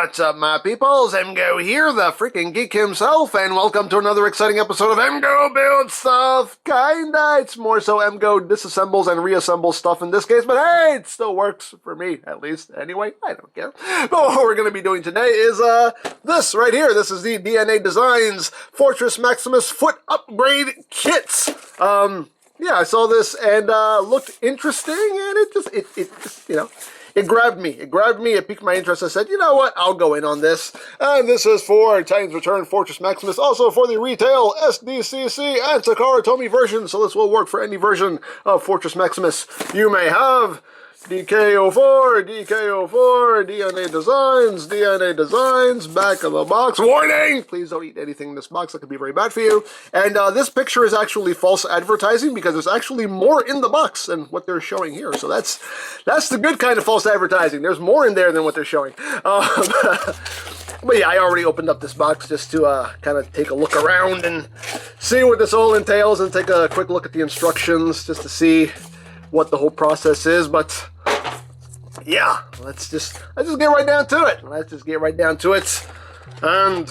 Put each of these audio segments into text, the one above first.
What's up, my peoples? EmGo here, the freaking geek himself, and welcome to another exciting episode of EmGo Build Stuff. Kinda, it's more so EmGo disassembles and reassembles stuff in this case, but hey, it still works for me, at least. Anyway, I don't care. But what we're going to be doing today is, this right here. This is the DNA Designs Fortress Maximus Foot Upgrade Kits. Yeah, I saw this and, looked interesting, and it just, you know, it grabbed me. It piqued my interest. I said, you know what? I'll go in on this. And this is for Titan's Return Fortress Maximus, also for the retail SDCC and Takara Tomy version. So this will work for any version of Fortress Maximus you may have. DK04, DNA Designs, back of the box. Warning! Please don't eat anything in this box. That could be very bad for you. And this picture is actually false advertising because there's actually more in the box than what they're showing here. So that's the good kind of false advertising. There's more in there than what they're showing. But yeah, I already opened up this box just to kind of take a look around and see what this all entails and take a quick look at the instructions just to see what the whole process is. But yeah, let's just get right down to it. And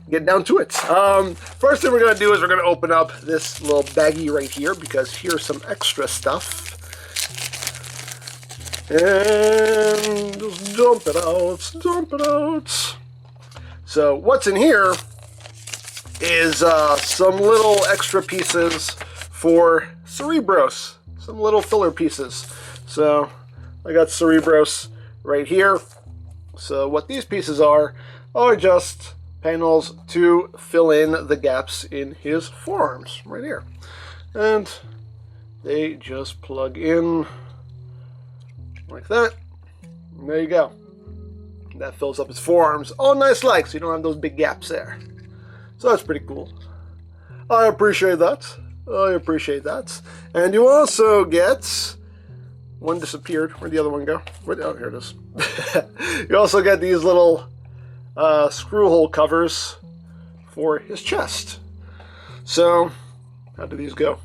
get down to it. First thing we're gonna do is we're gonna open up this little baggie right here because here's some extra stuff. And just dump it out. So what's in here is some little extra pieces for Cerebros, some little filler pieces. So I got Cerebros right here. So what these pieces are just panels to fill in the gaps in his forearms right here. And they just plug in like that. And there you go. That fills up his forearms. All nice like, so you don't have those big gaps there. So that's pretty cool. I appreciate that. And you also get, one disappeared. Where'd the other one go? Oh, here it is. You also get these little screw hole covers for his chest. So, how do these go?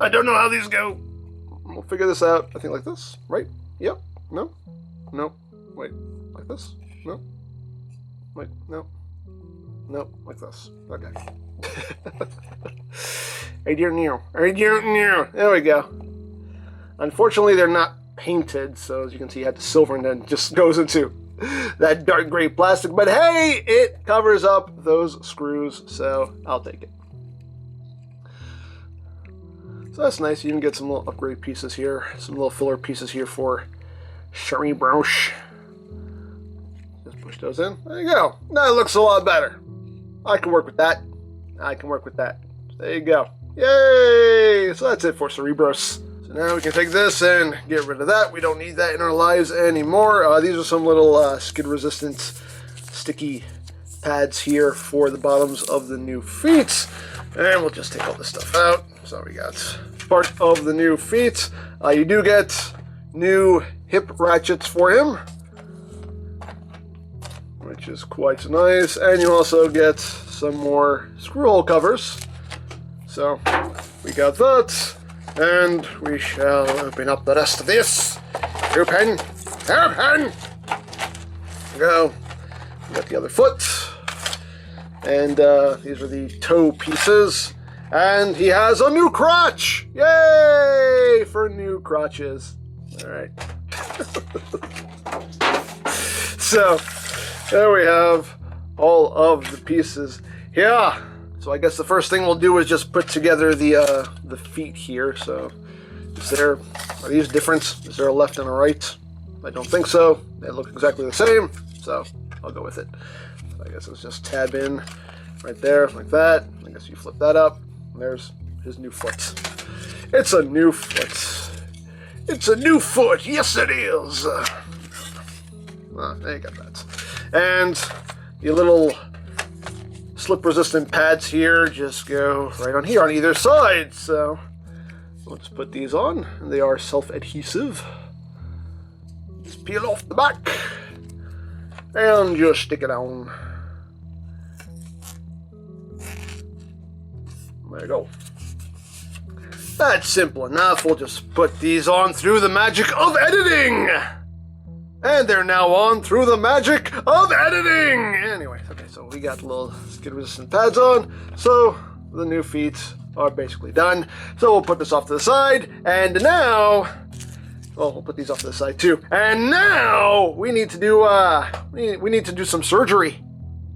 I don't know how these go. We'll figure this out. I think like this, right? Yep. No. Wait. Like this? No. Wait. No. Like this. Okay. I don't know. There we go. Unfortunately, they're not painted, so as you can see, you have the silver and then it just goes into that dark gray plastic. But hey, it covers up those screws, so I'll take it. So that's nice. You can get some little upgrade pieces here, some little filler pieces here for Cerebros. Just push those in. There you go. That looks a lot better. I can work with that. There you go. Yay! So that's it for Cerebros. So now we can take this and get rid of that. We don't need that in our lives anymore. These are some little skid-resistant sticky pads here for the bottoms of the new feet. And we'll just take all this stuff out. So we got part of the new feet. You do get new hip ratchets for him, which is quite nice. And you also get some more screw hole covers. So we got that, and we shall open up the rest of this. Open. Go. We got the other foot, and these are the toe pieces. And he has a new crotch. Yay for new crotches. All right. So there we have all of the pieces. Yeah. So I guess the first thing we'll do is just put together the feet here. So are these different? Is there a left and a right? I don't think so. They look exactly the same, so I'll go with it. I guess it's just tab in right there like that. I guess you flip that up. And there's his new foot. It's a new foot. Yes, it is. There you got that. And the little slip-resistant pads here just go right on here on either side. So we'll just put these on. And they are self-adhesive. Just peel off the back and just stick it on. There you go. That's simple enough. We'll just put these on through the magic of editing. And they're now on through the magic of editing! Anyway, okay, so we got little skid-resistant pads on, so the new feet are basically done. So we'll put this off to the side, and now... Well, we'll put these off to the side too. And now we need to do, we need to do some surgery.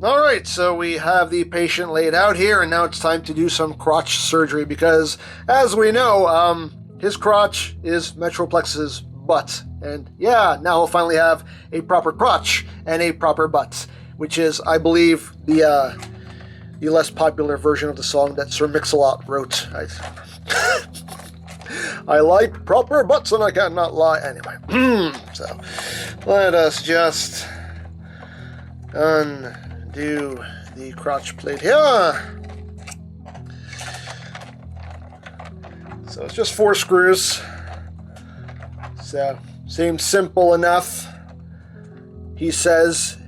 All right, so we have the patient laid out here, and now it's time to do some crotch surgery because, as we know, his crotch is Metroplex's butt. And yeah, now he'll finally have a proper crotch and a proper butt, which is, I believe, the less popular version of the song that Sir Mix-a-Lot wrote. I like proper butts and I cannot lie. Anyway, so let us just undo the crotch plate here. So it's just 4 screws. So seems simple enough, he says,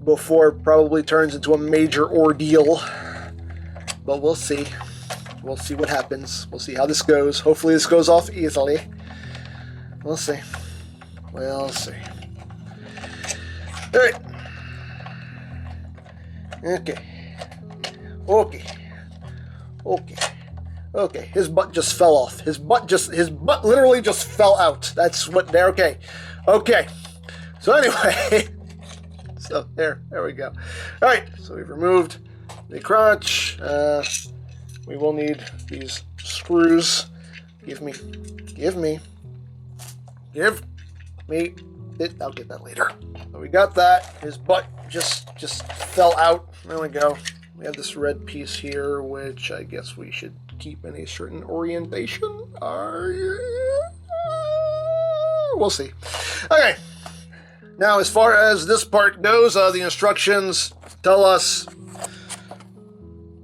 before it probably turns into a major ordeal. But we'll see. We'll see what happens. We'll see how this goes. Hopefully this goes off easily. We'll see. We'll see. Alright. Okay. Okay. Okay. Okay. His butt just fell off. His butt literally just fell out. That's what there. Okay. Okay. So anyway. So there we go. Alright. So we've removed the crotch. We will need these screws. Give me it. I'll get that later. So we got that. His butt just fell out. There we go. We have this red piece here, which I guess we should keep in a certain orientation. We'll see. Okay. Now, as far as this part goes, the instructions tell us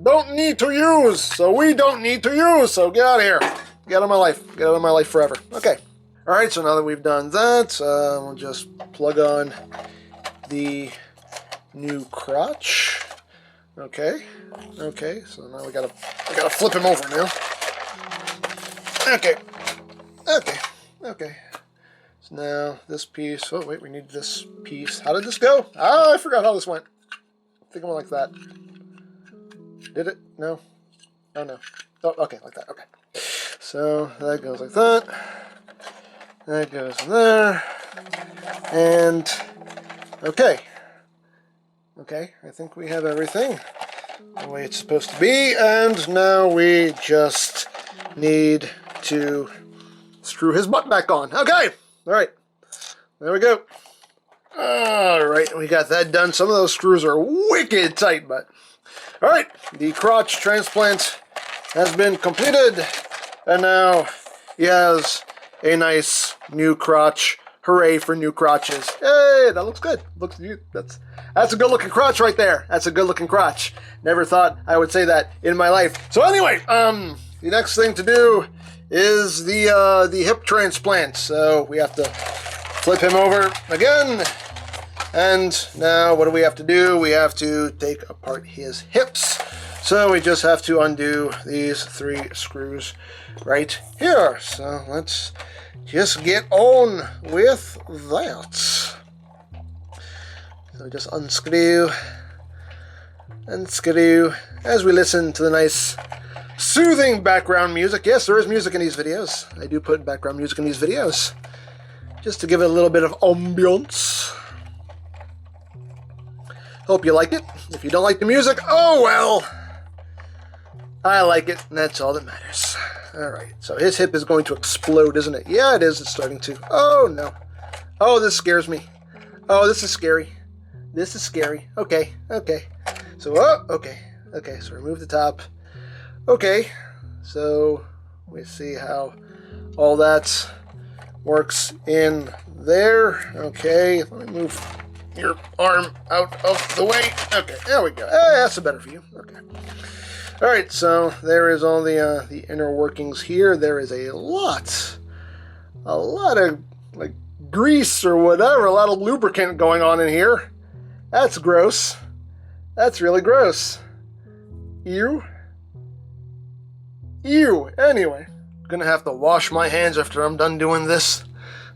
don't need to use, so we don't need to use, so get out of here. Get out of my life. Get out of my life forever. Okay. Alright, so now that we've done that, we'll just plug on the new crotch. Okay. Okay, so now we gotta flip him over now. Okay. Okay. Okay. So now this piece, oh wait, we need this piece. How did this go? Ah, I forgot how this went. I think it went like that. Did it? No? Oh, no. Oh, okay, like that. Okay. So that goes like that. That goes in there. And, okay. Okay, I think we have everything the way it's supposed to be. And now we just need to screw his butt back on. Okay. All right. There we go. All right, we got that done. Some of those screws are wicked tight, but... All right, the crotch transplant has been completed, and now he has a nice new crotch. Hooray for new crotches. Hey, that looks good. That's a good-looking crotch right there. That's a good-looking crotch. Never thought I would say that in my life. So anyway, the next thing to do is the hip transplant. So we have to flip him over again. And now what do we have to do? We have to take apart his hips. So we just have to undo these 3 screws right here. So let's just get on with that. So just unscrew, as we listen to the nice soothing background music. Yes, there is music in these videos. I do put background music in these videos just to give it a little bit of ambiance. Hope you liked it. If you don't like the music, oh well. I like it, and that's all that matters. Alright, so his hip is going to explode, isn't it? Yeah, it is. It's starting to. Oh, no. Oh, this scares me. Oh, this is scary. This is scary. Okay, okay. So, oh, okay. Okay, so remove the top. Okay, so we see how all that works in there. Okay, let me move your arm out of the way. Okay, there we go. That's a better view. Okay. All right, so there is all the inner workings here. There is a lot of like grease or whatever, a lot of lubricant going on in here. That's gross. That's really gross. Ew. Ew. Anyway, gonna have to wash my hands after I'm done doing this.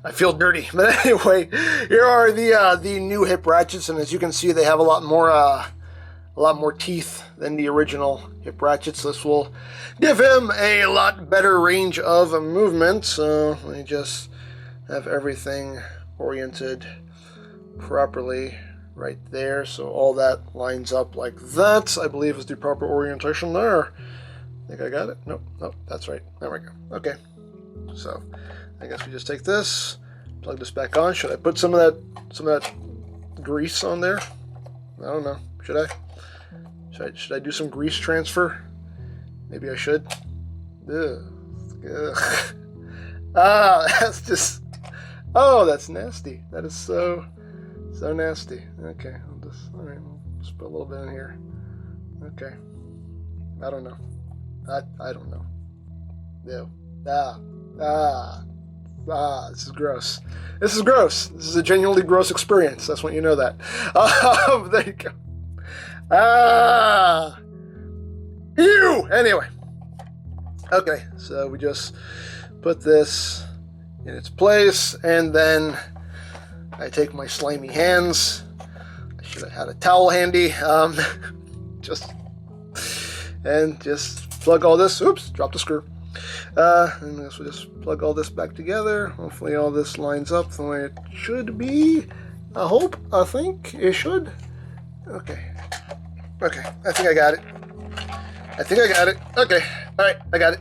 I feel dirty. But anyway, here are the new hip ratchets, and as you can see, they have a lot more teeth than the original hip ratchets. This will give him a lot better range of movement. So let me just have everything oriented properly right there. So all that lines up like that, I believe, is the proper orientation there. I think I got it. Nope, that's right. There we go. Okay. So I guess we just take this, plug this back on. Should I put some of that grease on there? I don't know. Should I? Should I do some grease transfer? Maybe I should. Ugh. That's just. Oh, that's nasty. That is so nasty. Okay, all right, we'll just put a little bit in here. Okay. I don't know. I don't know. No. This is gross. This is gross. This is a genuinely gross experience. That's when you know that. There you go. Ew! Anyway. Okay, so we just put this in its place, and then I take my slimy hands. I should have had a towel handy. Just plug all this. Oops, dropped the screw. And we'll just plug all this back together. Hopefully all this lines up the way it should be. I think it should. Okay, I think I got it. Okay, all right, I got it.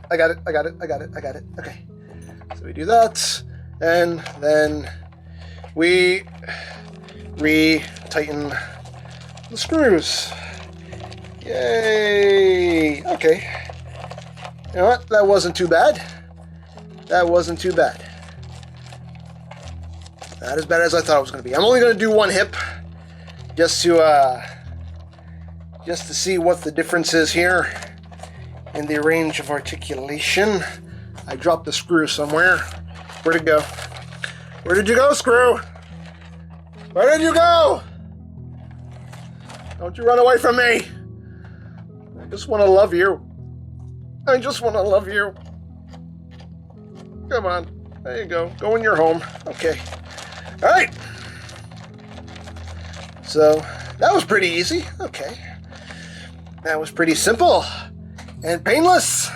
Okay, so we do that, and then we re-tighten the screws. Yay! Okay. You know what? That wasn't too bad. Not as bad as I thought it was going to be. I'm only going to do one hip, just to see what the difference is here in the range of articulation. I dropped the screw somewhere. Where'd it go? Where did you go, screw? Where did you go? Don't you run away from me. I just want to love you. Come on. There you go. Go in your home. Okay. All right. So that was pretty easy. Okay. That was pretty simple and painless.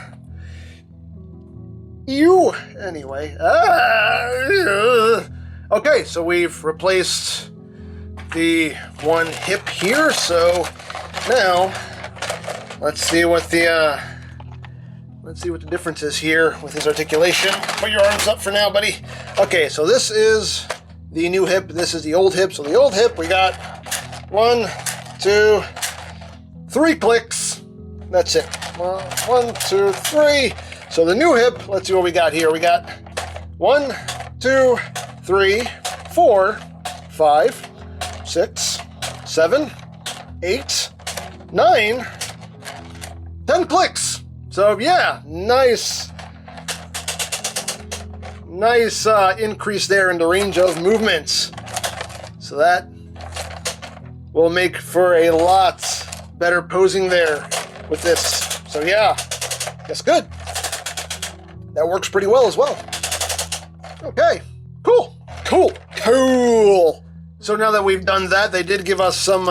Anyway. Okay, so we've replaced the one hip here. So now let's see what the difference is here with his articulation. Put your arms up for now, buddy. Okay, so this is the new hip. This is the old hip. So the old hip, we got 1, 2, 3 clicks. That's it. 1, 2, 3. So the new hip, let's see what we got here. We got 1, 2, 3, 4, 5, 6, 7, 8, 9, 10 clicks. So yeah, nice increase there in the range of movements. So that will make for a lot better posing there with this. So yeah, that's good. That works pretty well as well. Okay, cool. So now that we've done that, they did give us some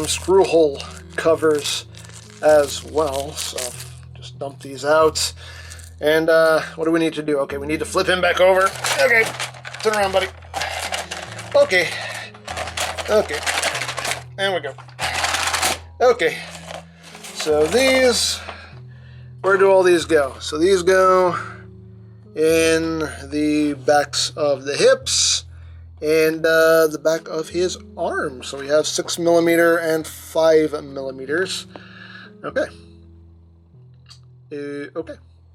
screw hole covers as well. So just dump these out. And what do we need to do? Okay, we need to flip him back over. Okay, turn around, buddy. Okay, and we go. Okay, so these, where do all these go? So these go in the backs of the hips and the back of his arms. So we have 6mm and 5mm.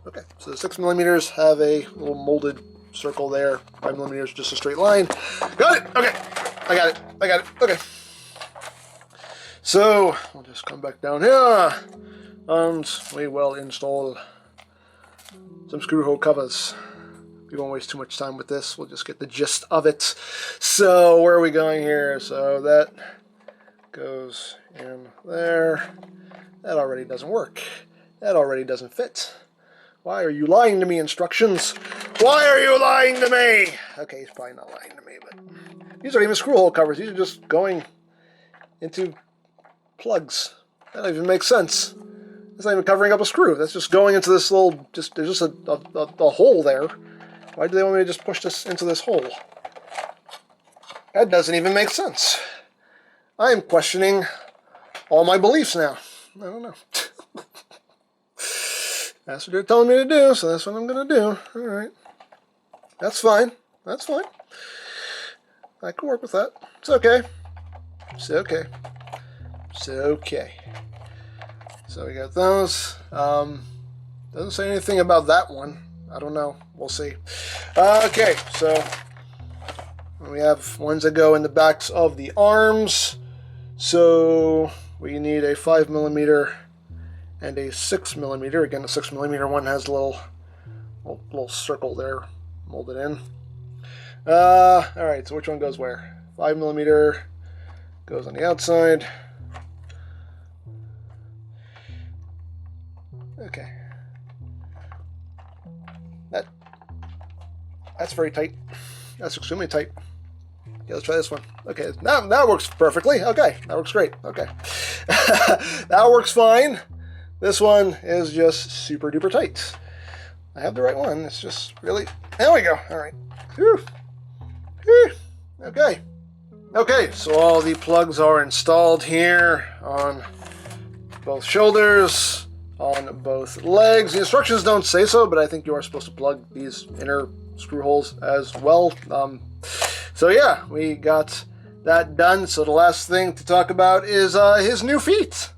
Okay, so the 6mm have a little molded circle there. 5mm just a straight line. Got it. Okay, I got it. Okay. So we'll just come back down here and we will install some screw hole covers. We won't waste too much time with this. We'll just get the gist of it. So where are we going here? So that goes in there. That already doesn't work. That already doesn't fit. Why are you lying to me, instructions? Why are you lying to me? Okay, he's probably not lying to me, but these aren't even screw hole covers. These are just going into plugs. That doesn't even make sense. That's not even covering up a screw. That's just going into this little, there's just a hole there. Why do they want me to just push this into this hole? That doesn't even make sense. I am questioning all my beliefs now. I don't know. That's what they're telling me to do, so that's what I'm going to do. All right. That's fine. That's fine. I can work with that. It's okay. It's okay. It's okay. So we got those. Doesn't say anything about that one. I don't know. We'll see. Okay, so we have ones that go in the backs of the arms. So we need a 5mm and a 6mm. Again, the 6mm one has a little circle there molded in. Alright, so which one goes where? 5mm goes on the outside. Okay. That's very tight. That's extremely tight. Yeah, let's try this one. Okay, now that works perfectly. Okay, that works great. Okay. That works fine. This one is just super duper tight. I have the right one. It's just really... There we go. All right. Whew. Whew. Okay. Okay, so all the plugs are installed here on both shoulders, on both legs. The instructions don't say so, but I think you are supposed to plug these inner screw holes as well. So yeah, we got that done. So the last thing to talk about is his new feet.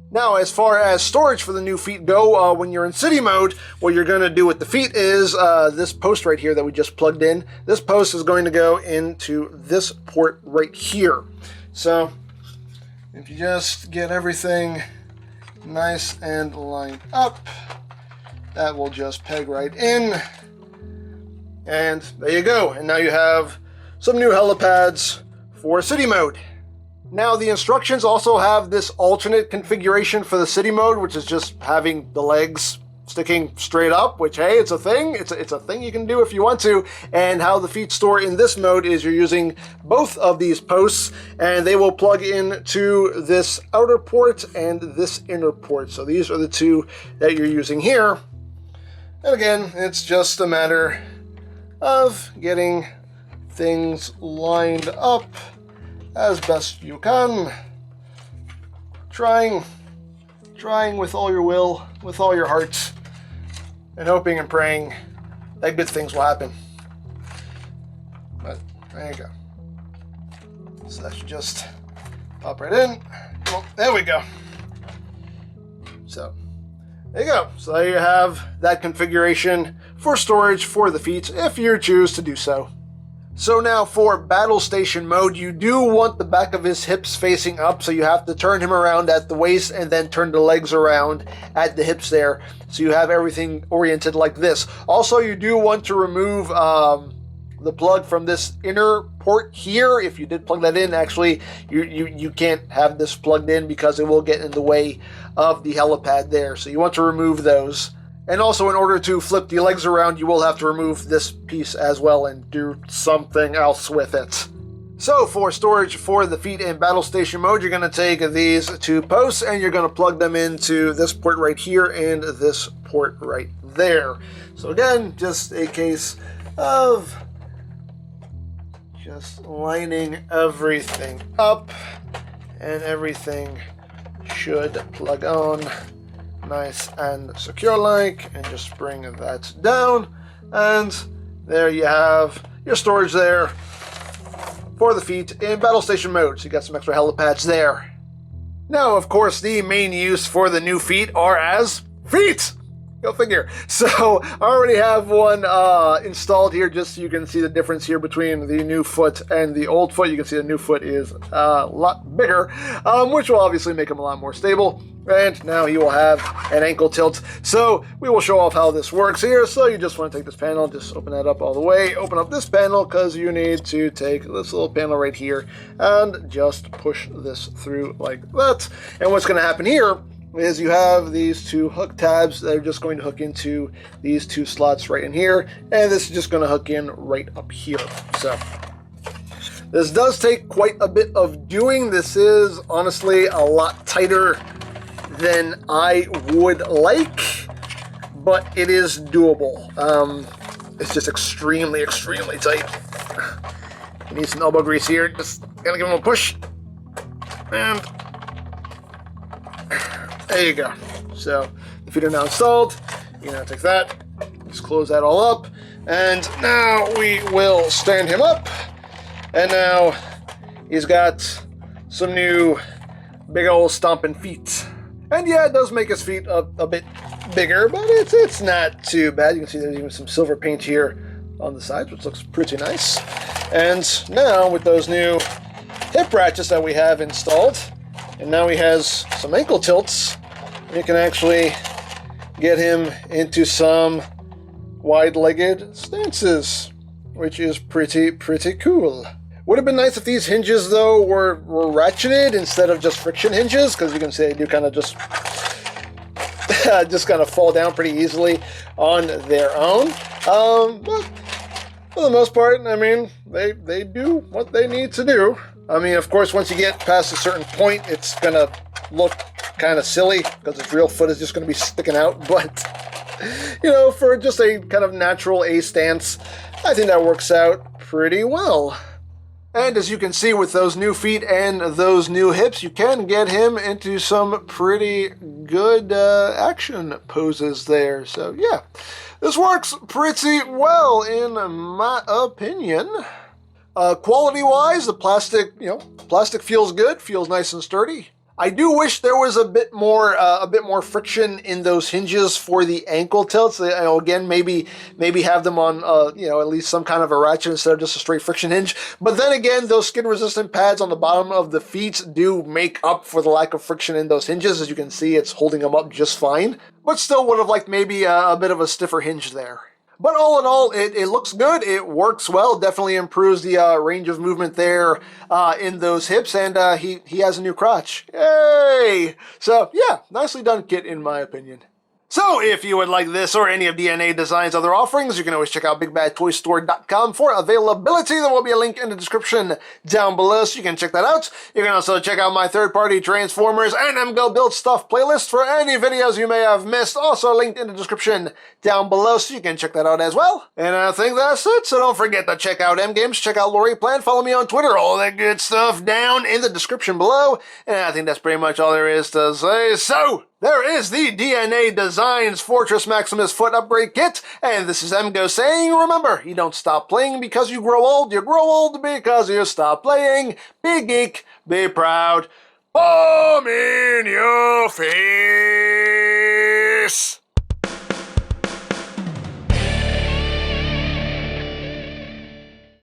Now, as far as storage for the new feet go, when you're in city mode, what you're going to do with the feet is this post right here that we just plugged in. This post is going to go into this port right here. So if you just get everything nice and lined up, that will just peg right in. And there you go. And now you have some new helipads for city mode. Now the instructions also have this alternate configuration for the city mode, which is just having the legs sticking straight up, which, hey, it's a thing. It's a thing you can do if you want to. And how the feet store in this mode is you're using both of these posts, and they will plug into this outer port and this inner port. So these are the two that you're using here. And again, it's just a matter of getting things lined up as best you can. Trying with all your will, with all your heart, and hoping and praying that good things will happen. But there you go. So that should just pop right in. Well, there we go. So there you go. So there you have that configuration for storage for the feet if you choose to do so. So now for battle station mode, you do want the back of his hips facing up, so you have to turn him around at the waist and then turn the legs around at the hips there, so you have everything oriented like this. Also, you do want to remove the plug from this inner port here. If you did plug that in, actually, you can't have this plugged in because it will get in the way of the helipad there, so you want to remove those. And also, in order to flip the legs around, you will have to remove this piece as well and do something else with it. So, for storage for the feet in battle station mode, you're going to take these two posts and you're going to plug them into this port right here and this port right there. So again, just a case of just lining everything up, and everything should plug on nice and secure like, and just bring that down, and there you have your storage there for the feet in battle station mode. So you got some extra helipads there. Now, of course, the main use for the new feet are as feet. Go figure. So I already have one installed here, just so you can see the difference here between the new foot and the old foot. You can see the new foot is a lot bigger, which will obviously make him a lot more stable. And now he will have an ankle tilt. So we will show off how this works here. So you just want to take this panel, just open that up all the way. Open up this panel because you need to take this little panel right here and just push this through like that. And what's going to happen here is you have these two hook tabs that are just going to hook into these two slots right in here, and this is just going to hook in right up here. So this does take quite a bit of doing. This is honestly a lot tighter than I would like, but it is doable. It's just extremely, extremely tight. You need some elbow grease here. Just gotta give them a push. And there you go. So the feet are now installed. You know, take that, just close that all up. And now we will stand him up. And now he's got some new big old stomping feet. And yeah, it does make his feet a bit bigger, but it's not too bad. You can see there's even some silver paint here on the sides, which looks pretty nice. And now with those new hip ratchets that we have installed, and now he has some ankle tilts, you can actually get him into some wide-legged stances, which is pretty cool. Would have been nice if these hinges, though, were ratcheted instead of just friction hinges, because you can see they do kind of just kind of fall down pretty easily on their own. But for the most part, I mean, they do what they need to do. I mean, of course, once you get past a certain point, it's going to look kind of silly because its real foot is just going to be sticking out. But, you know, for just a kind of natural A stance, I think that works out pretty well. And as you can see with those new feet and those new hips, you can get him into some pretty good action poses there. So yeah, this works pretty well in my opinion. Quality-wise, the plastic feels good, feels nice and sturdy. I do wish there was a bit more friction in those hinges for the ankle tilts. Again, maybe have them on at least some kind of a ratchet instead of just a straight friction hinge. But then again, those skin-resistant pads on the bottom of the feet do make up for the lack of friction in those hinges. As you can see, it's holding them up just fine. But still would have liked maybe a bit of a stiffer hinge there. But all in all, it looks good. It works well. Definitely improves the range of movement there in those hips. And he has a new crotch. Yay! So, yeah, nicely done, Kit, in my opinion. So, if you would like this or any of DNA Design's other offerings, you can always check out BigBadToyStore.com for availability. There will be a link in the description down below, so you can check that out. You can also check out my third-party Transformers and EmGo Build Stuff playlist for any videos you may have missed. Also linked in the description down below, so you can check that out as well. And I think that's it, so don't forget to check out EmGames, check out Lori Plan, follow me on Twitter, all that good stuff down in the description below. And I think that's pretty much all there is to say. So, there is the DNA Designs Fortress Maximus Foot Upgrade Kit, and this is EmGo saying, remember, you don't stop playing because you grow old because you stop playing. Be geek, be proud, bomb in your face!